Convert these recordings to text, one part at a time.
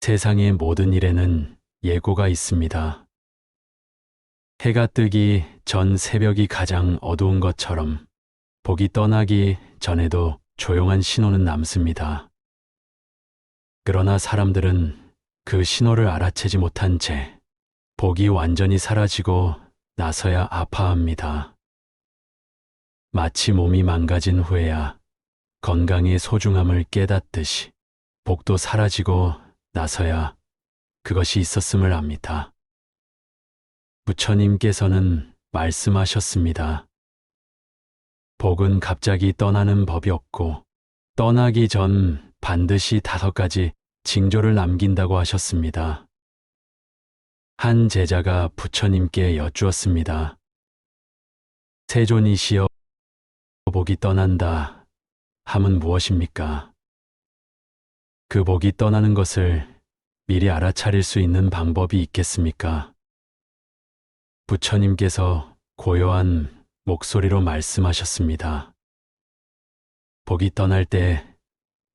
세상의 모든 일에는 예고가 있습니다. 해가 뜨기 전 새벽이 가장 어두운 것처럼 복이 떠나기 전에도 조용한 신호는 남습니다. 그러나 사람들은 그 신호를 알아채지 못한 채 복이 완전히 사라지고 나서야 아파합니다. 마치 몸이 망가진 후에야 건강의 소중함을 깨닫듯이 복도 사라지고 나서야 그것이 있었음을 압니다. 부처님께서는 말씀하셨습니다. 복은 갑자기 떠나는 법이 없고 떠나기 전 반드시 5가지 징조를 남긴다고 하셨습니다. 한 제자가 부처님께 여쭈었습니다. 세존이시여, 복이 떠난다 함은 무엇입니까? 그 복이 떠나는 것을 미리 알아차릴 수 있는 방법이 있겠습니까? 부처님께서 고요한 목소리로 말씀하셨습니다. 복이 떠날 때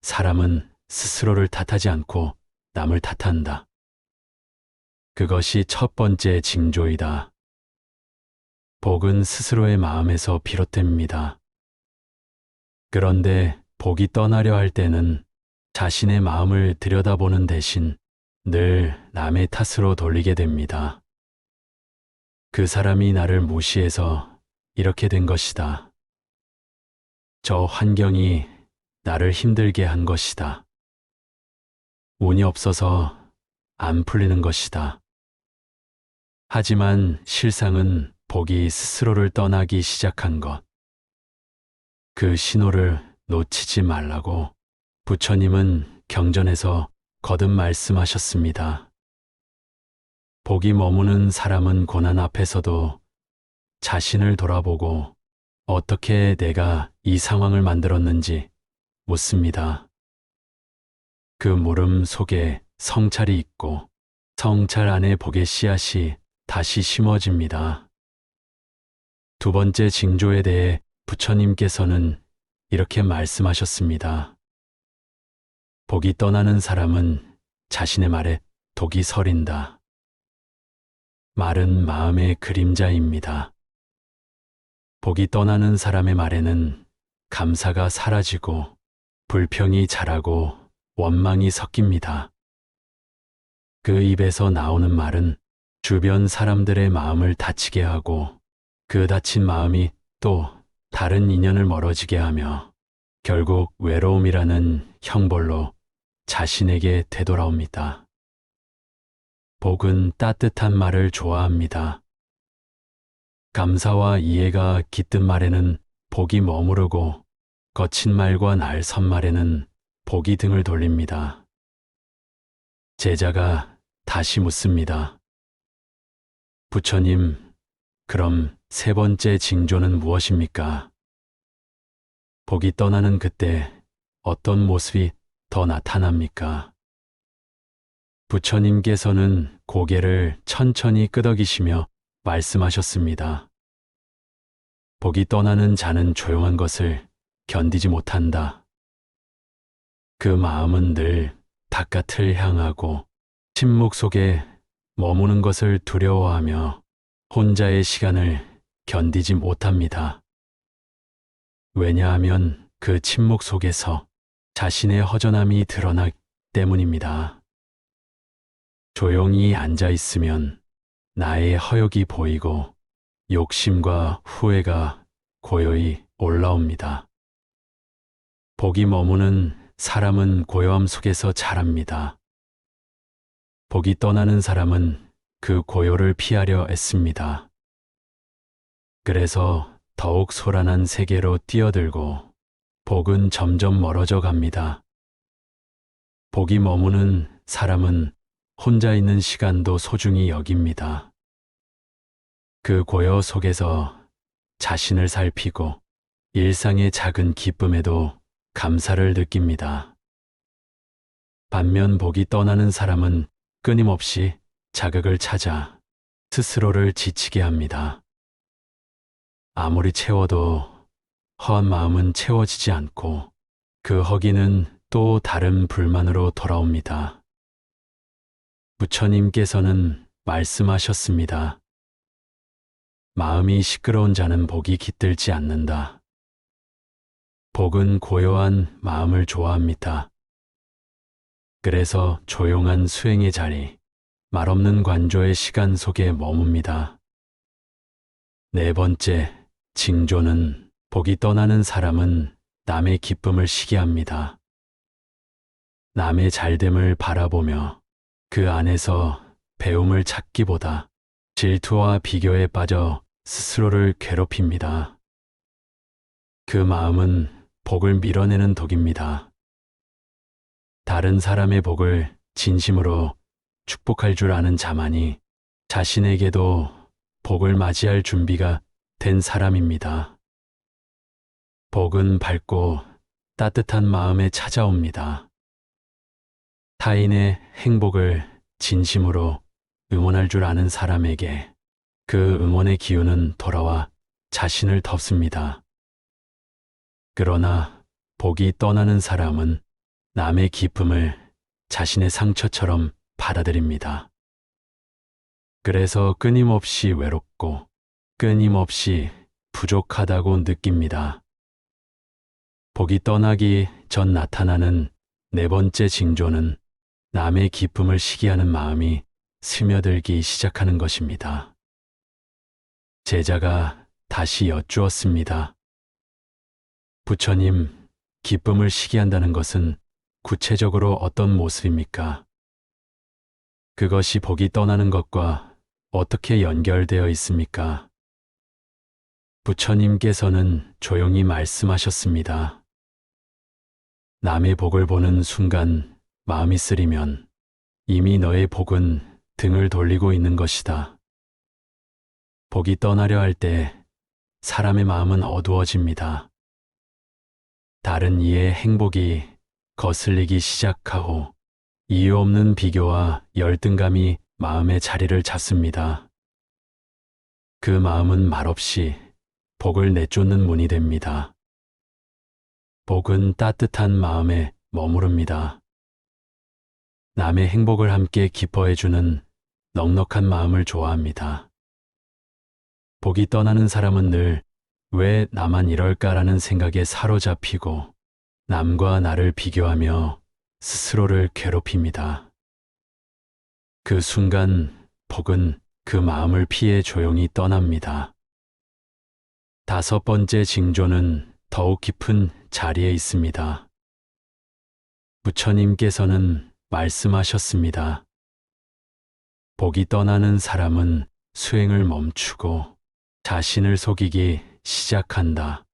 사람은 스스로를 탓하지 않고 남을 탓한다. 그것이 첫 번째 징조이다. 복은 스스로의 마음에서 비롯됩니다. 그런데 복이 떠나려 할 때는 자신의 마음을 들여다보는 대신 늘 남의 탓으로 돌리게 됩니다. 그 사람이 나를 무시해서 이렇게 된 것이다. 저 환경이 나를 힘들게 한 것이다. 운이 없어서 안 풀리는 것이다. 하지만 실상은 복이 스스로를 떠나기 시작한 것. 그 신호를 놓치지 말라고 부처님은 경전에서 거듭 말씀하셨습니다. 복이 머무는 사람은 고난 앞에서도 자신을 돌아보고 어떻게 내가 이 상황을 만들었는지 묻습니다. 그 물음 속에 성찰이 있고 성찰 안에 복의 씨앗이 다시 심어집니다. 2번째 징조에 대해 부처님께서는 이렇게 말씀하셨습니다. 복이 떠나는 사람은 자신의 말에 독이 서린다. 말은 마음의 그림자입니다. 복이 떠나는 사람의 말에는 감사가 사라지고 불평이 자라고 원망이 섞입니다. 그 입에서 나오는 말은 주변 사람들의 마음을 다치게 하고 그 다친 마음이 또 다른 인연을 멀어지게 하며 결국 외로움이라는 형벌로 자신에게 되돌아옵니다. 복은 따뜻한 말을 좋아합니다. 감사와 이해가 깃든 말에는 복이 머무르고 거친 말과 날선 말에는 복이 등을 돌립니다. 제자가 다시 묻습니다. 부처님, 그럼 3번째 징조는 무엇입니까? 복이 떠나는 그때 어떤 모습이 더 나타납니까? 부처님께서는 고개를 천천히 끄덕이시며 말씀하셨습니다. 복이 떠나는 자는 조용한 것을 견디지 못한다. 그 마음은 늘 바깥을 향하고 침묵 속에 머무는 것을 두려워하며 혼자의 시간을 견디지 못합니다. 왜냐하면 그 침묵 속에서 자신의 허전함이 드러나기 때문입니다. 조용히 앉아 있으면 나의 허욕이 보이고 욕심과 후회가 고요히 올라옵니다. 복이 머무는 사람은 고요함 속에서 자랍니다. 복이 떠나는 사람은 그 고요를 피하려 애씁니다. 그래서 더욱 소란한 세계로 뛰어들고 복은 점점 멀어져 갑니다. 복이 머무는 사람은 혼자 있는 시간도 소중히 여깁니다. 그 고요 속에서 자신을 살피고 일상의 작은 기쁨에도 감사를 느낍니다. 반면 복이 떠나는 사람은 끊임없이 자극을 찾아 스스로를 지치게 합니다. 아무리 채워도 허한 마음은 채워지지 않고 그 허기는 또 다른 불만으로 돌아옵니다. 부처님께서는 말씀하셨습니다. 마음이 시끄러운 자는 복이 깃들지 않는다. 복은 고요한 마음을 좋아합니다. 그래서 조용한 수행의 자리, 말없는 관조의 시간 속에 머뭅니다. 네 번째, 징조는 복이 떠나는 사람은 남의 기쁨을 시기합니다. 남의 잘됨을 바라보며 그 안에서 배움을 찾기보다 질투와 비교에 빠져 스스로를 괴롭힙니다. 그 마음은 복을 밀어내는 독입니다. 다른 사람의 복을 진심으로 축복할 줄 아는 자만이 자신에게도 복을 맞이할 준비가 된 사람입니다. 복은 밝고 따뜻한 마음에 찾아옵니다. 타인의 행복을 진심으로 응원할 줄 아는 사람에게 그 응원의 기운은 돌아와 자신을 덮습니다. 그러나 복이 떠나는 사람은 남의 기쁨을 자신의 상처처럼 받아들입니다. 그래서 끊임없이 외롭고 끊임없이 부족하다고 느낍니다. 복이 떠나기 전 나타나는 네 번째 징조는 남의 기쁨을 시기하는 마음이 스며들기 시작하는 것입니다. 제자가 다시 여쭈었습니다. 부처님, 기쁨을 시기한다는 것은 구체적으로 어떤 모습입니까? 그것이 복이 떠나는 것과 어떻게 연결되어 있습니까? 부처님께서는 조용히 말씀하셨습니다. 남의 복을 보는 순간 마음이 쓰리면 이미 너의 복은 등을 돌리고 있는 것이다. 복이 떠나려 할 때 사람의 마음은 어두워집니다. 다른 이의 행복이 거슬리기 시작하고 이유 없는 비교와 열등감이 마음의 자리를 잡습니다. 그 마음은 말없이 복을 내쫓는 문이 됩니다. 복은 따뜻한 마음에 머무릅니다. 남의 행복을 함께 기뻐해주는 넉넉한 마음을 좋아합니다. 복이 떠나는 사람은 늘 왜 나만 이럴까라는 생각에 사로잡히고 남과 나를 비교하며 스스로를 괴롭힙니다. 그 순간 복은 그 마음을 피해 조용히 떠납니다. 다섯 번째 징조는 더욱 깊은 자리에 있습니다. 부처님께서는 말씀하셨습니다. 복이 떠나는 사람은 수행을 멈추고 자신을 속이기 시작한다.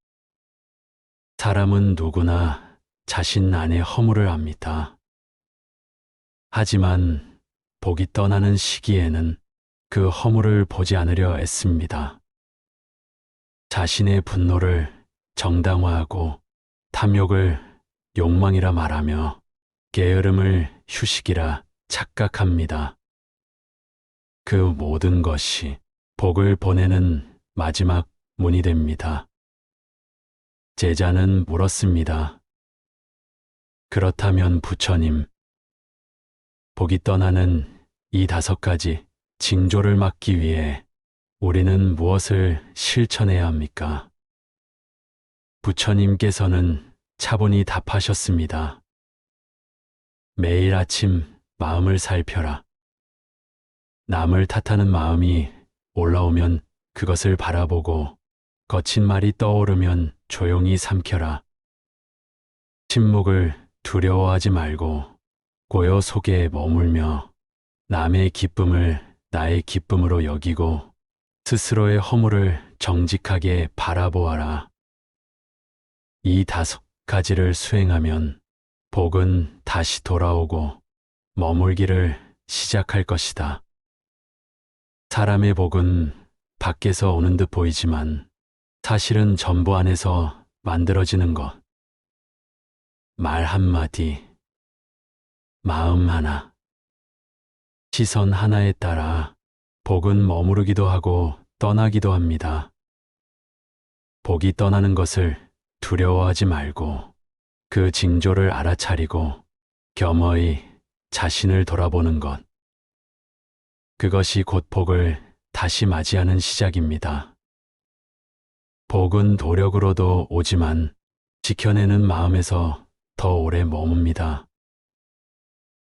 사람은 누구나 자신 안에 허물을 압니다. 하지만 복이 떠나는 시기에는 그 허물을 보지 않으려 애씁니다. 자신의 분노를 정당화하고 탐욕을 욕망이라 말하며 게으름을 휴식이라 착각합니다. 그 모든 것이 복을 보내는 마지막 문이 됩니다. 제자는 물었습니다. 그렇다면 부처님, 복이 떠나는 이 5가지 징조를 막기 위해 우리는 무엇을 실천해야 합니까? 부처님께서는 차분히 답하셨습니다. 매일 아침 마음을 살펴라. 남을 탓하는 마음이 올라오면 그것을 바라보고 거친 말이 떠오르면 조용히 삼켜라. 침묵을 두려워하지 말고 고요 속에 머물며 남의 기쁨을 나의 기쁨으로 여기고 스스로의 허물을 정직하게 바라보아라. 이 5가지를 수행하면 복은 다시 돌아오고 머물기를 시작할 것이다. 사람의 복은 밖에서 오는 듯 보이지만 사실은 전부 안에서 만들어지는 것. 말 한마디, 마음 하나, 시선 하나에 따라 복은 머무르기도 하고 떠나기도 합니다. 복이 떠나는 것을 두려워하지 말고 그 징조를 알아차리고 겸허히 자신을 돌아보는 것. 그것이 곧 복을 다시 맞이하는 시작입니다. 복은 노력으로도 오지만 지켜내는 마음에서 더 오래 머뭅니다.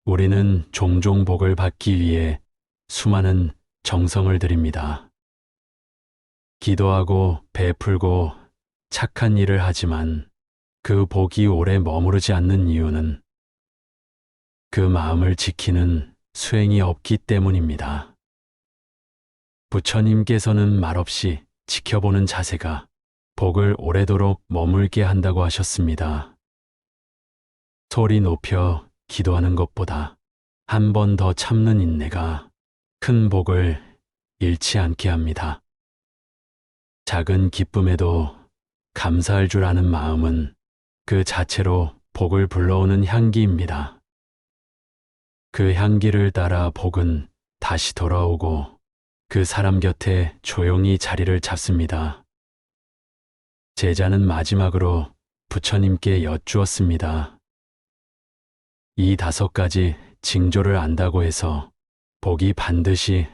우리는 종종 복을 받기 위해 수많은 정성을 들입니다. 기도하고 베풀고 착한 일을 하지만 그 복이 오래 머무르지 않는 이유는 그 마음을 지키는 수행이 없기 때문입니다. 부처님께서는 말없이 지켜보는 자세가 복을 오래도록 머물게 한다고 하셨습니다. 소리 높여 기도하는 것보다 한 번 더 참는 인내가 큰 복을 잃지 않게 합니다. 작은 기쁨에도 감사할 줄 아는 마음은 그 자체로 복을 불러오는 향기입니다. 그 향기를 따라 복은 다시 돌아오고 그 사람 곁에 조용히 자리를 잡습니다. 제자는 마지막으로 부처님께 여쭈었습니다. 이 5가지 징조를 안다고 해서 복이 반드시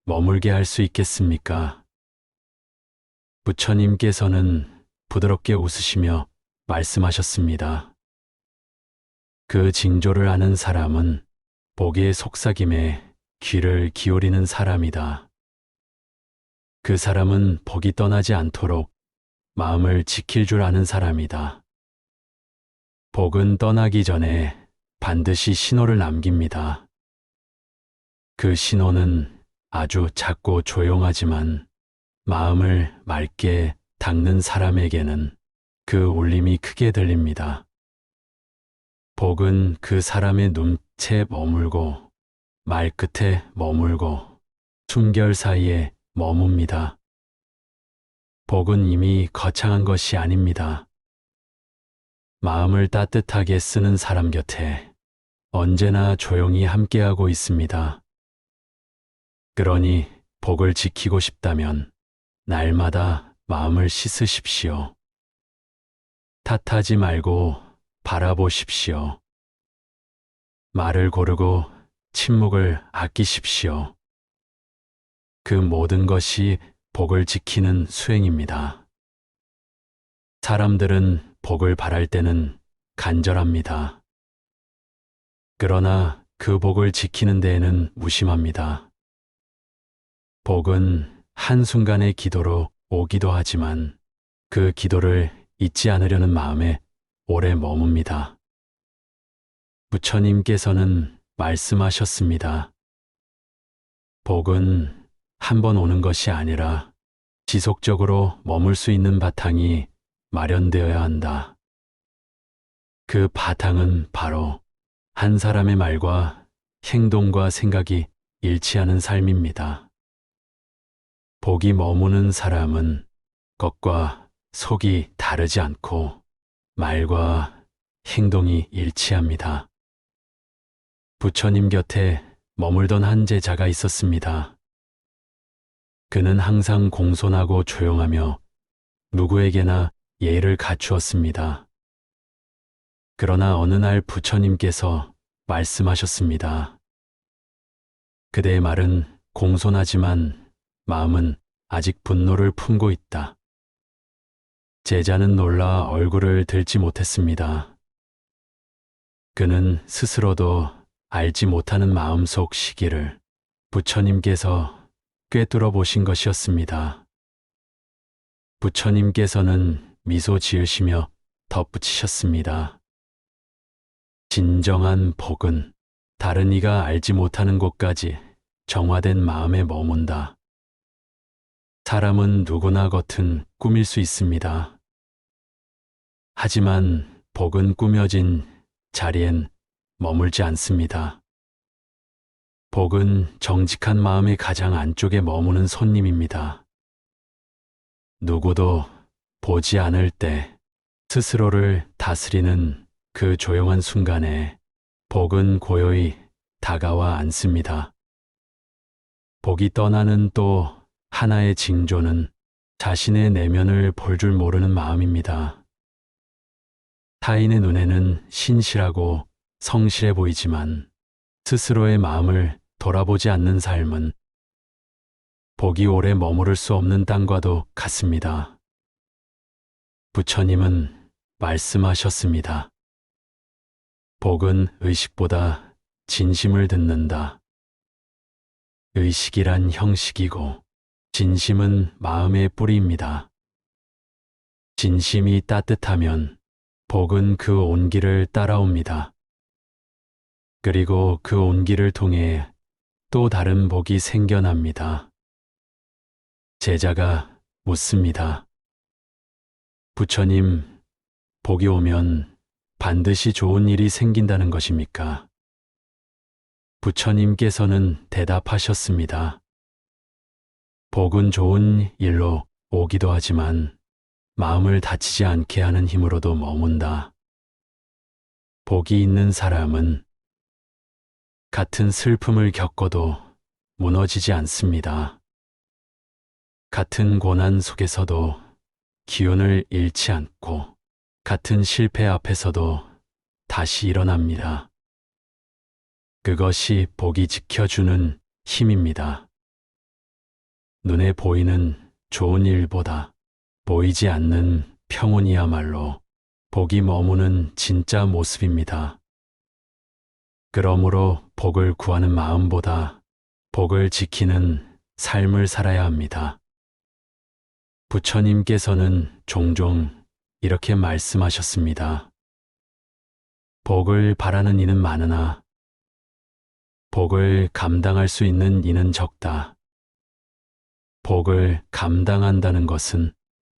머물게 할 수 있겠습니까? 부처님께서는 부드럽게 웃으시며 말씀하셨습니다. 그 징조를 아는 사람은 복의 속삭임에 귀를 기울이는 사람이다. 그 사람은 복이 떠나지 않도록 마음을 지킬 줄 아는 사람이다. 복은 떠나기 전에 반드시 신호를 남깁니다. 그 신호는 아주 작고 조용하지만 마음을 맑게 닦는 사람에게는 그 울림이 크게 들립니다. 복은 그 사람의 눈채 머물고 말끝에 머물고 숨결 사이에 머뭅니다. 복은 이미 거창한 것이 아닙니다. 마음을 따뜻하게 쓰는 사람 곁에 언제나 조용히 함께하고 있습니다. 그러니 복을 지키고 싶다면 날마다 마음을 씻으십시오. 탓하지 말고 바라보십시오. 말을 고르고 침묵을 아끼십시오. 그 모든 것이 복을 지키는 수행입니다. 사람들은 복을 바랄 때는 간절합니다. 그러나 그 복을 지키는 데에는 무심합니다. 복은 한순간의 기도로 오기도 하지만 그 기도를 잊지 않으려는 마음에 오래 머뭅니다. 부처님께서는 말씀하셨습니다. 복은 한 번 오는 것이 아니라 지속적으로 머물 수 있는 바탕이 마련되어야 한다. 그 바탕은 바로 한 사람의 말과 행동과 생각이 일치하는 삶입니다. 복이 머무는 사람은 겉과 속이 다르지 않고 말과 행동이 일치합니다. 부처님 곁에 머물던 한 제자가 있었습니다. 그는 항상 공손하고 조용하며 누구에게나 예의를 갖추었습니다. 그러나 어느 날 부처님께서 말씀하셨습니다. 그대의 말은 공손하지만 마음은 아직 분노를 품고 있다. 제자는 놀라 얼굴을 들지 못했습니다. 그는 스스로도 알지 못하는 마음속 시기를 부처님께서 꿰뚫어 보신 것이었습니다. 부처님께서는 미소 지으시며 덧붙이셨습니다. 진정한 복은 다른 이가 알지 못하는 곳까지 정화된 마음에 머문다. 사람은 누구나 겉은 꾸밀 수 있습니다. 하지만 복은 꾸며진 자리엔 머물지 않습니다. 복은 정직한 마음의 가장 안쪽에 머무는 손님입니다. 누구도 보지 않을 때 스스로를 다스리는 그 조용한 순간에 복은 고요히 다가와 앉습니다. 복이 떠나는 또 하나의 징조는 자신의 내면을 볼 줄 모르는 마음입니다. 타인의 눈에는 신실하고 성실해 보이지만 스스로의 마음을 돌아보지 않는 삶은 복이 오래 머무를 수 없는 땅과도 같습니다. 부처님은 말씀하셨습니다. 복은 의식보다 진심을 듣는다. 의식이란 형식이고 진심은 마음의 뿌리입니다. 진심이 따뜻하면 복은 그 온기를 따라옵니다. 그리고 그 온기를 통해 또 다른 복이 생겨납니다. 제자가 묻습니다. 부처님, 복이 오면 반드시 좋은 일이 생긴다는 것입니까? 부처님께서는 대답하셨습니다. 복은 좋은 일로 오기도 하지만 마음을 다치지 않게 하는 힘으로도 머문다. 복이 있는 사람은 같은 슬픔을 겪어도 무너지지 않습니다. 같은 고난 속에서도 기운을 잃지 않고 같은 실패 앞에서도 다시 일어납니다. 그것이 복이 지켜주는 힘입니다. 눈에 보이는 좋은 일보다 보이지 않는 평온이야말로 복이 머무는 진짜 모습입니다. 그러므로 복을 구하는 마음보다 복을 지키는 삶을 살아야 합니다. 부처님께서는 종종 이렇게 말씀하셨습니다. 복을 바라는 이는 많으나 복을 감당할 수 있는 이는 적다. 복을 감당한다는 것은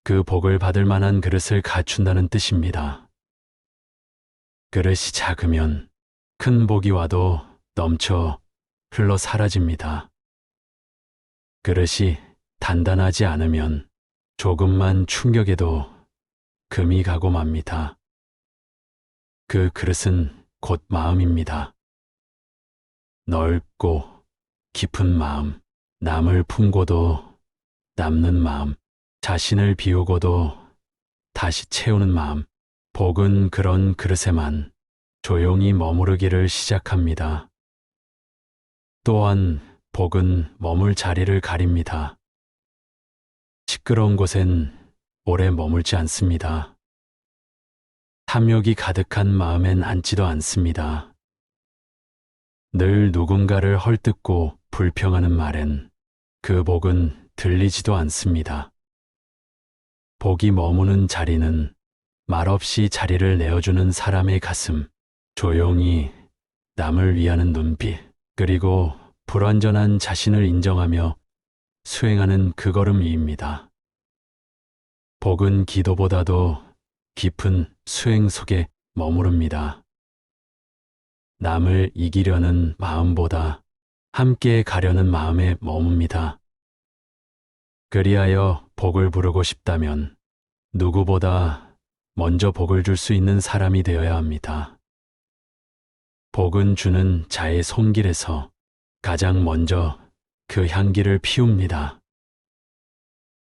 그 복을 받을 만한 그릇을 갖춘다는 뜻입니다. 그릇이 작으면 큰 복이 와도 넘쳐 흘러 사라집니다. 그릇이 단단하지 않으면 조금만 충격에도 금이 가고 맙니다. 그 그릇은 곧 마음입니다. 넓고 깊은 마음, 남을 품고도 남는 마음, 자신을 비우고도 다시 채우는 마음, 복은 그런 그릇에만 조용히 머무르기를 시작합니다. 또한 복은 머물 자리를 가립니다. 시끄러운 곳엔 오래 머물지 않습니다. 탐욕이 가득한 마음엔 앉지도 않습니다. 늘 누군가를 헐뜯고 불평하는 말엔 그 복은 들리지도 않습니다. 복이 머무는 자리는 말없이 자리를 내어주는 사람의 가슴, 조용히 남을 위하는 눈빛, 그리고 불완전한 자신을 인정하며 수행하는 그 걸음 위입니다. 복은 기도보다도 깊은 수행 속에 머무릅니다. 남을 이기려는 마음보다 함께 가려는 마음에 머뭅니다. 그리하여 복을 부르고 싶다면 누구보다 먼저 복을 줄 수 있는 사람이 되어야 합니다. 복은 주는 자의 손길에서 가장 먼저 그 향기를 피웁니다.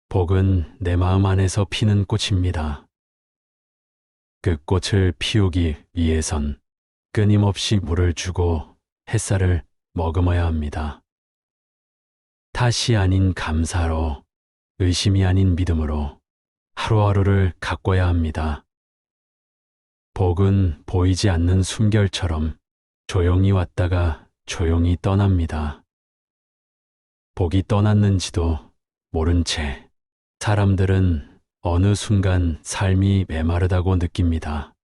복은 내 마음 안에서 피는 꽃입니다. 그 꽃을 피우기 위해선 끊임없이 물을 주고 햇살을 머금어야 합니다. 탓이 아닌 감사로, 의심이 아닌 믿음으로 하루하루를 가꿔야 합니다. 복은 보이지 않는 숨결처럼 조용히 왔다가 조용히 떠납니다. 복이 떠났는지도 모른 채 사람들은 어느 순간 삶이 메마르다고 느낍니다.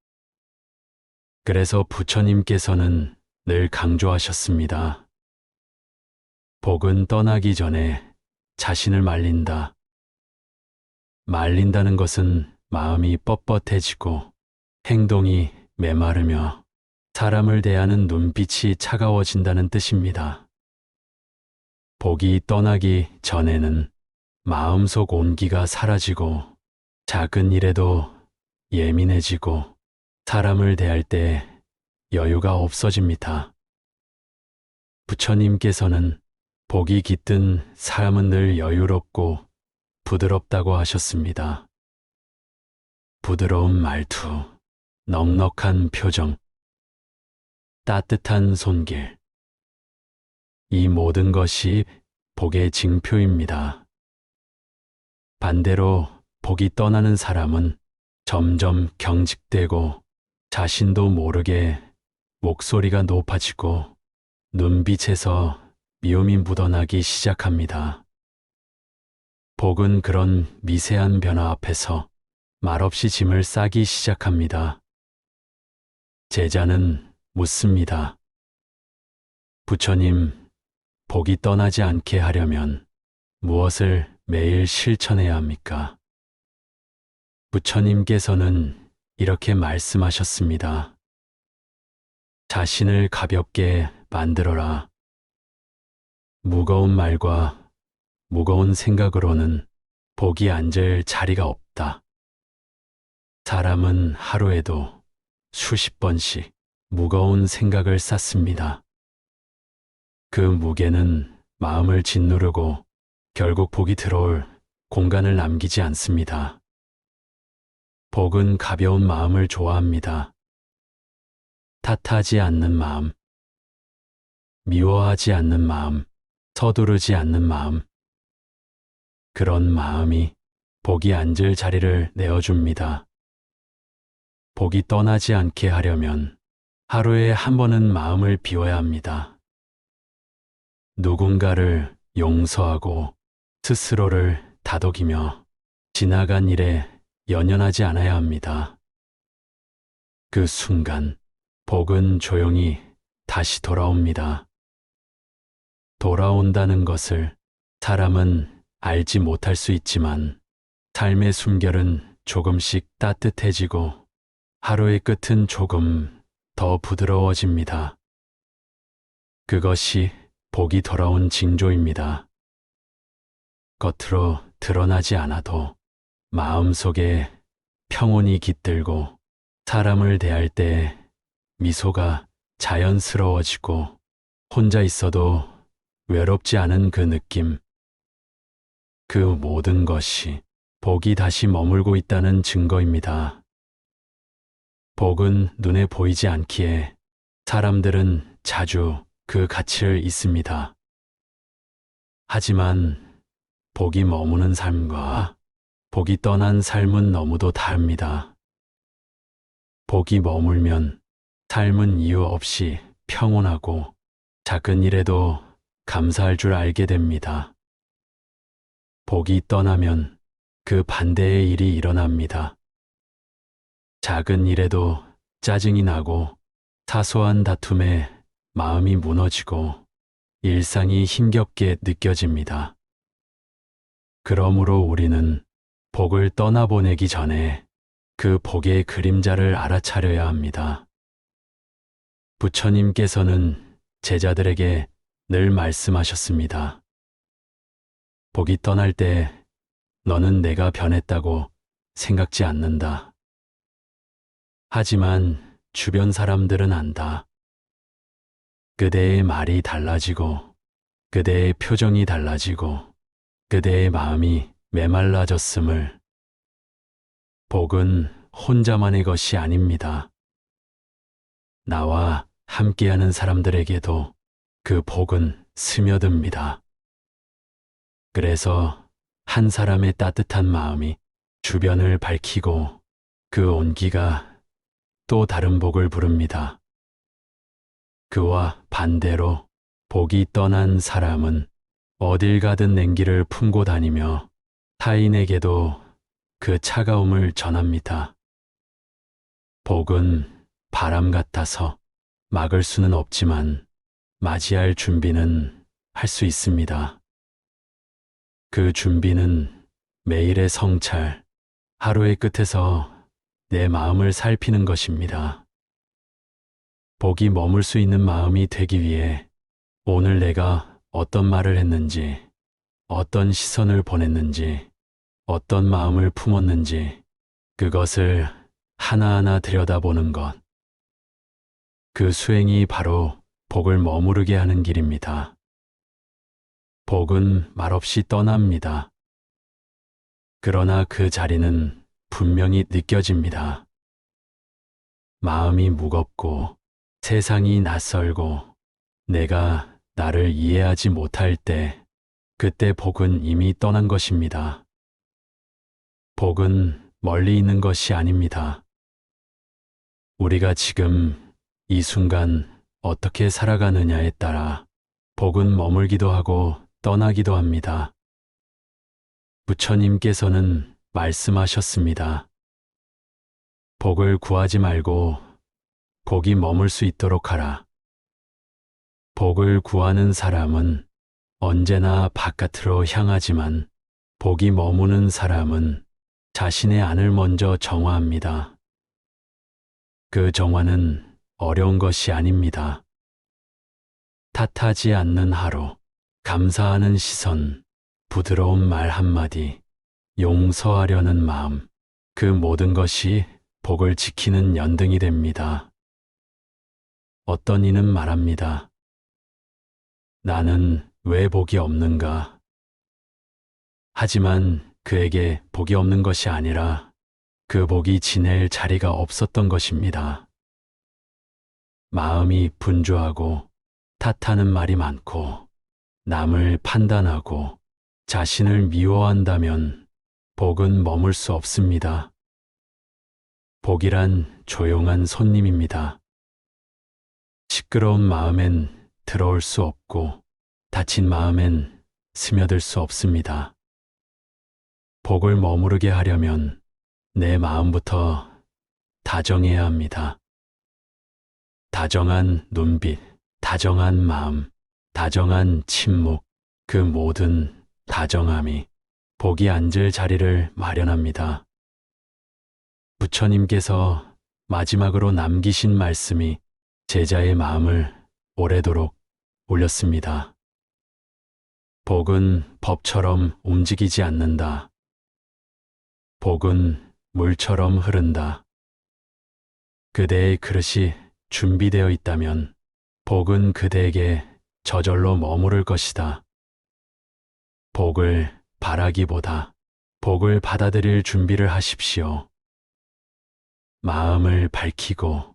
그래서 부처님께서는 늘 강조하셨습니다. 복은 떠나기 전에 자신을 말린다. 말린다는 것은 마음이 뻣뻣해지고 행동이 메마르며 사람을 대하는 눈빛이 차가워진다는 뜻입니다. 복이 떠나기 전에는 마음속 온기가 사라지고 작은 일에도 예민해지고 사람을 대할 때 여유가 없어집니다. 부처님께서는 복이 깃든 사람은 늘 여유롭고 부드럽다고 하셨습니다. 부드러운 말투, 넉넉한 표정, 따뜻한 손길. 이 모든 것이 복의 징표입니다. 반대로 복이 떠나는 사람은 점점 경직되고 자신도 모르게 목소리가 높아지고 눈빛에서 미움이 묻어나기 시작합니다. 복은 그런 미세한 변화 앞에서 말없이 짐을 싸기 시작합니다. 제자는 묻습니다. 부처님, 복이 떠나지 않게 하려면 무엇을 매일 실천해야 합니까? 부처님께서는 이렇게 말씀하셨습니다. 자신을 가볍게 만들어라. 무거운 말과 무거운 생각으로는 복이 앉을 자리가 없다. 사람은 하루에도 수십 번씩 무거운 생각을 쌓습니다. 그 무게는 마음을 짓누르고 결국 복이 들어올 공간을 남기지 않습니다. 복은 가벼운 마음을 좋아합니다. 탓하지 않는 마음, 미워하지 않는 마음, 서두르지 않는 마음, 그런 마음이 복이 앉을 자리를 내어줍니다. 복이 떠나지 않게 하려면 하루에 한 번은 마음을 비워야 합니다. 누군가를 용서하고 스스로를 다독이며 지나간 일에 연연하지 않아야 합니다. 그 순간 복은 조용히 다시 돌아옵니다. 돌아온다는 것을 사람은 알지 못할 수 있지만 삶의 숨결은 조금씩 따뜻해지고 하루의 끝은 조금 더 부드러워집니다. 그것이 복이 돌아온 징조입니다. 겉으로 드러나지 않아도 마음속에 평온이 깃들고 사람을 대할 때 미소가 자연스러워지고 혼자 있어도 외롭지 않은 그 느낌, 그 모든 것이 복이 다시 머물고 있다는 증거입니다. 복은 눈에 보이지 않기에 사람들은 자주 그 가치를 잊습니다. 하지만 복이 머무는 삶과 복이 떠난 삶은 너무도 다릅니다. 복이 머물면 삶은 이유 없이 평온하고 작은 일에도 감사할 줄 알게 됩니다. 복이 떠나면 그 반대의 일이 일어납니다. 작은 일에도 짜증이 나고 사소한 다툼에 마음이 무너지고 일상이 힘겹게 느껴집니다. 그러므로 우리는 복을 떠나보내기 전에 그 복의 그림자를 알아차려야 합니다. 부처님께서는 제자들에게 늘 말씀하셨습니다. 복이 떠날 때 너는 내가 변했다고 생각지 않는다. 하지만 주변 사람들은 안다. 그대의 말이 달라지고 그대의 표정이 달라지고 그대의 마음이 메말라졌음을. 복은 혼자만의 것이 아닙니다. 나와 함께하는 사람들에게도 그 복은 스며듭니다. 그래서 한 사람의 따뜻한 마음이 주변을 밝히고 그 온기가 또 다른 복을 부릅니다. 그와 반대로 복이 떠난 사람은 어딜 가든 냉기를 품고 다니며 타인에게도 그 차가움을 전합니다. 복은 바람 같아서 막을 수는 없지만 맞이할 준비는 할 수 있습니다. 그 준비는 매일의 성찰, 하루의 끝에서 내 마음을 살피는 것입니다. 복이 머물 수 있는 마음이 되기 위해 오늘 내가 어떤 말을 했는지, 어떤 시선을 보냈는지, 어떤 마음을 품었는지 그것을 하나하나 들여다보는 것. 그 수행이 바로 복을 머무르게 하는 길입니다. 복은 말없이 떠납니다. 그러나 그 자리는 분명히 느껴집니다. 마음이 무겁고 세상이 낯설고 내가 나를 이해하지 못할 때 그때 복은 이미 떠난 것입니다. 복은 멀리 있는 것이 아닙니다. 우리가 지금 이 순간 어떻게 살아가느냐에 따라 복은 머물기도 하고 떠나기도 합니다. 부처님께서는 말씀하셨습니다. 복을 구하지 말고 복이 머물 수 있도록 하라. 복을 구하는 사람은 언제나 바깥으로 향하지만 복이 머무는 사람은 자신의 안을 먼저 정화합니다. 그 정화는 어려운 것이 아닙니다. 탓하지 않는 하루, 감사하는 시선, 부드러운 말 한마디, 용서하려는 마음, 그 모든 것이 복을 지키는 연등이 됩니다. 어떤 이는 말합니다. 나는 왜 복이 없는가? 하지만 그에게 복이 없는 것이 아니라 그 복이 지낼 자리가 없었던 것입니다. 마음이 분주하고 탓하는 말이 많고 남을 판단하고 자신을 미워한다면 복은 머물 수 없습니다. 복이란 조용한 손님입니다. 시끄러운 마음엔 들어올 수 없고 다친 마음엔 스며들 수 없습니다. 복을 머무르게 하려면 내 마음부터 다정해야 합니다. 다정한 눈빛, 다정한 마음, 다정한 침묵, 그 모든 다정함이 복이 앉을 자리를 마련합니다. 부처님께서 마지막으로 남기신 말씀이 제자의 마음을 오래도록 울렸습니다. 복은 법처럼 움직이지 않는다. 복은 물처럼 흐른다. 그대의 그릇이 준비되어 있다면 복은 그대에게 저절로 머무를 것이다. 복을 바라기보다 복을 받아들일 준비를 하십시오. 마음을 밝히고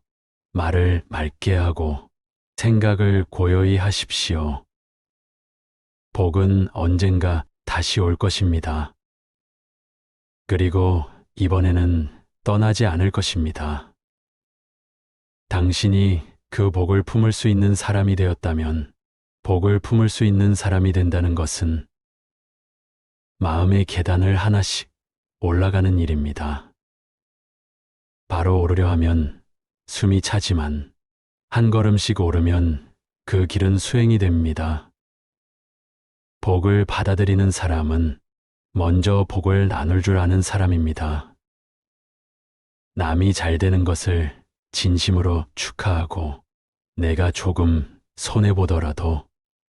말을 맑게 하고 생각을 고요히 하십시오. 복은 언젠가 다시 올 것입니다. 그리고 이번에는 떠나지 않을 것입니다. 당신이 그 복을 품을 수 있는 사람이 되었다면 복을 품을 수 있는 사람이 된다는 것은 마음의 계단을 하나씩 올라가는 일입니다. 바로 오르려 하면 숨이 차지만 한 걸음씩 오르면 그 길은 수행이 됩니다. 복을 받아들이는 사람은 먼저 복을 나눌 줄 아는 사람입니다. 남이 잘 되는 것을 진심으로 축하하고 내가 조금 손해보더라도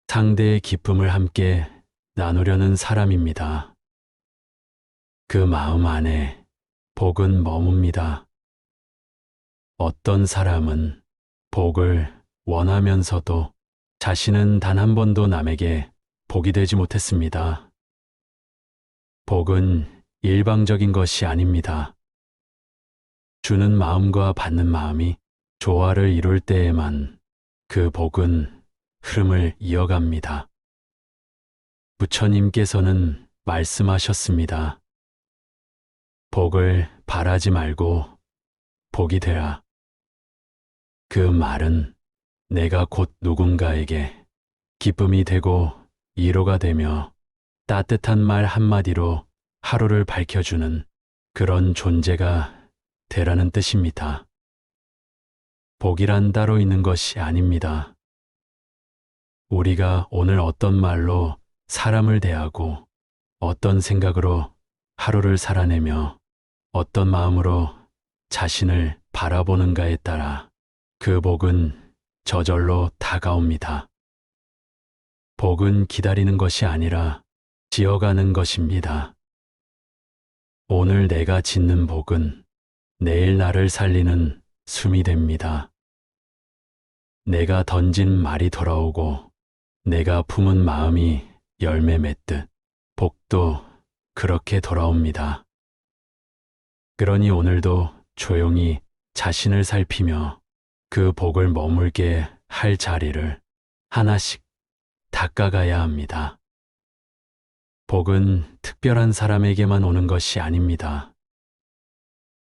상대의 기쁨을 함께 나누려는 사람입니다. 그 마음 안에 복은 머뭅니다. 어떤 사람은 복을 원하면서도 자신은 단 한 번도 남에게 복이 되지 못했습니다. 복은 일방적인 것이 아닙니다. 주는 마음과 받는 마음이 조화를 이룰 때에만 그 복은 흐름을 이어갑니다. 부처님께서는 말씀하셨습니다. 복을 바라지 말고 복이 되라. 그 말은 내가 곧 누군가에게 기쁨이 되고 위로가 되며 따뜻한 말 한마디로 하루를 밝혀주는 그런 존재가 되라는 뜻입니다. 복이란 따로 있는 것이 아닙니다. 우리가 오늘 어떤 말로 사람을 대하고 어떤 생각으로 하루를 살아내며 어떤 마음으로 자신을 바라보는가에 따라 그 복은 저절로 다가옵니다. 복은 기다리는 것이 아니라 지어가는 것입니다. 오늘 내가 짓는 복은 내일 나를 살리는 숨이 됩니다. 내가 던진 말이 돌아오고 내가 품은 마음이 열매 맺듯 복도 그렇게 돌아옵니다. 그러니 오늘도 조용히 자신을 살피며 그 복을 머물게 할 자리를 하나씩 닦아가야 합니다. 복은 특별한 사람에게만 오는 것이 아닙니다.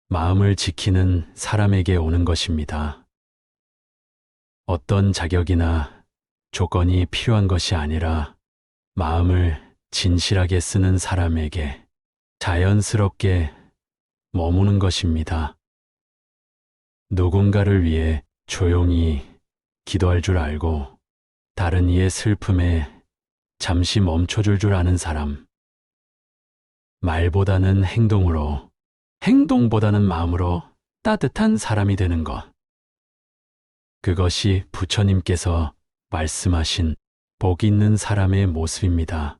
마음을 지키는 사람에게 오는 것입니다. 어떤 자격이나 조건이 필요한 것이 아니라 마음을 진실하게 쓰는 사람에게 자연스럽게 머무는 것입니다. 누군가를 위해 조용히 기도할 줄 알고 다른 이의 슬픔에 잠시 멈춰줄 줄 아는 사람. 말보다는 행동으로, 행동보다는 마음으로 따뜻한 사람이 되는 것. 그것이 부처님께서 말씀하신 복 있는 사람의 모습입니다.